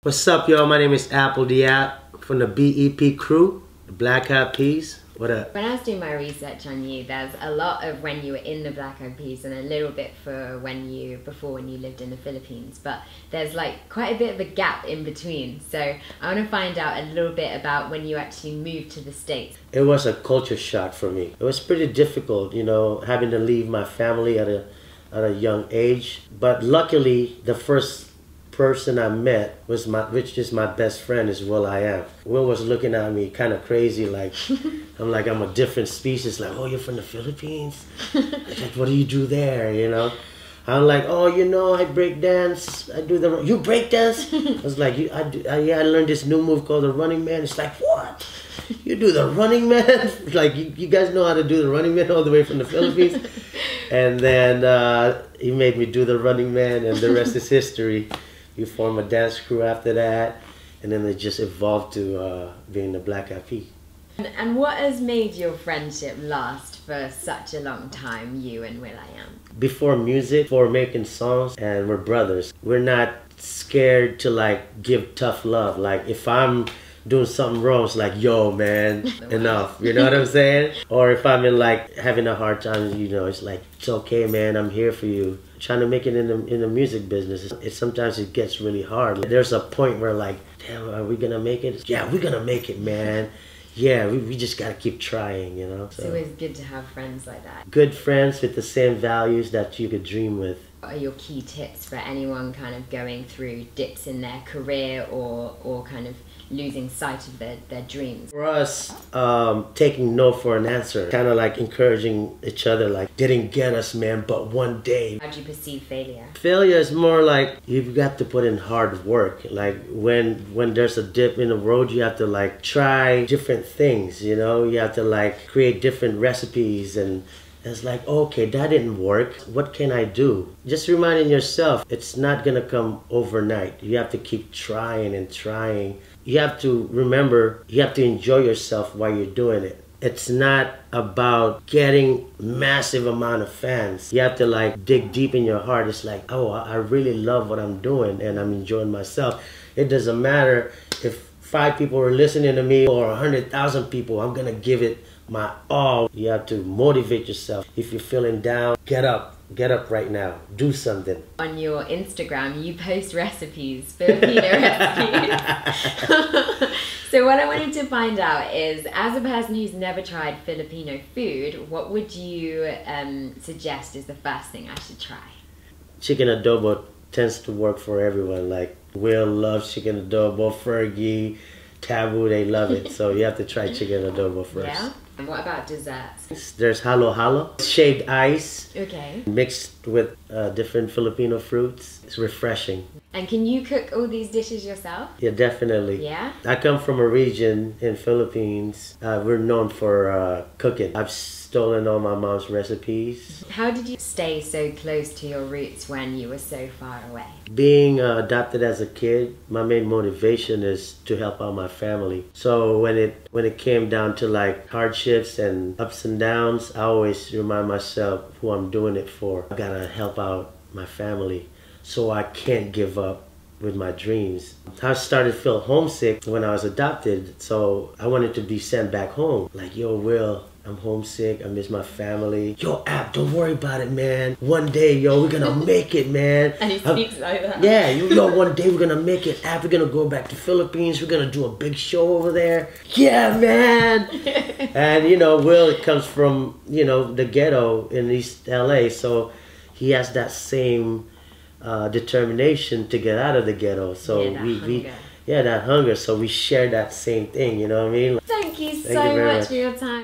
What's up, y'all? My name is Will.i.am from the BEP crew, the Black Eyed Peas. What up? When I was doing my research on you, there's a lot of when you were in the Black Eyed Peas and a little bit for before when you lived in the Philippines, but there's like quite a bit of a gap in between. So I want to find out a little bit about when you actually moved to the States. It was a culture shock for me. It was pretty difficult, you know, having to leave my family at a young age. But luckily, the first person I met was which is my best friend, is Will.i.am. Will was looking at me kind of crazy, like I'm a different species. Like, oh, you're from the Philippines? Like, what do you do there? You know? I'm like, oh, you know, I break dance. I do you break dance? I was like, I learned this new move called the running man. It's like, what? You do the running man? Like, you guys know how to do the running man all the way from the Philippines? And then he made me do the running man, and the rest is history. We formed a dance crew after that, and then it just evolved to being the Black Eyed Peas. And what has made your friendship last for such a long time, you and Will.i.am? Before music, for making songs, and we're brothers. We're not scared to like give tough love. Like if I'm doing something wrong, it's like, yo man, enough. You know what I'm saying? Or if I'm in like having a hard time, you know, it's like, it's okay man, I'm here for you. Trying to make it in the music business, sometimes it gets really hard. There's a point where like, damn, are we gonna make it? Yeah, we're gonna make it, man. Yeah, we just gotta keep trying, you know. It's always good to have friends like that. Good friends with the same values that you could dream with. What are your key tips for anyone kind of going through dips in their career or kind of losing sight of their dreams? For us, taking no for an answer, kind of like encouraging each other, like, didn't get us, man, but one day. How do you perceive failure? Failure is more like you've got to put in hard work. Like when there's a dip in the road, you have to like try different things, you know? You have to like create different recipes, and it's like, okay, that didn't work. What can I do? Just reminding yourself, it's not gonna come overnight. You have to keep trying and trying. You have to remember, you have to enjoy yourself while you're doing it. It's not about getting massive amount of fans. You have to like dig deep in your heart. It's like, oh, I really love what I'm doing and I'm enjoying myself. It doesn't matter if 5 people are listening to me or 100,000 people. I'm gonna give it my all. You have to motivate yourself. If you're feeling down, get up. Get up right now. Do something. On your Instagram, you post recipes, Filipino recipes. So what I wanted to find out is, as a person who's never tried Filipino food, what would you suggest is the first thing I should try? Chicken adobo tends to work for everyone. Like Will loves chicken adobo, Fergie, Taboo, they love it. So you have to try chicken adobo first. Yeah? And what about desserts? There's halo, shaved ice, okay, mixed with different Filipino fruits. It's refreshing. And can you cook all these dishes yourself? Yeah, definitely. Yeah? I come from a region in Philippines. We're known for cooking. I've stolen all my mom's recipes. How did you stay so close to your roots when you were so far away? Being adopted as a kid, my main motivation is to help out my family. So when it came down to like hardships and ups and downs, I always remind myself who I'm doing it for. I gotta help out my family, so I can't give up with my dreams. I started to feel homesick when I was adopted, so I wanted to be sent back home. Like, yo, Will, I'm homesick, I miss my family. Yo, App, don't worry about it, man. One day, yo, we're gonna make it, man. And he speaks like that. Yeah, yo, one day we're gonna make it. App, we're gonna go back to Philippines, we're gonna do a big show over there. Yeah, man! And, you know, Will comes from, you know, the ghetto in East LA, so he has that same determination to get out of the ghetto. So that hunger. So we share that same thing, you know what I mean? Thank you so much for your time.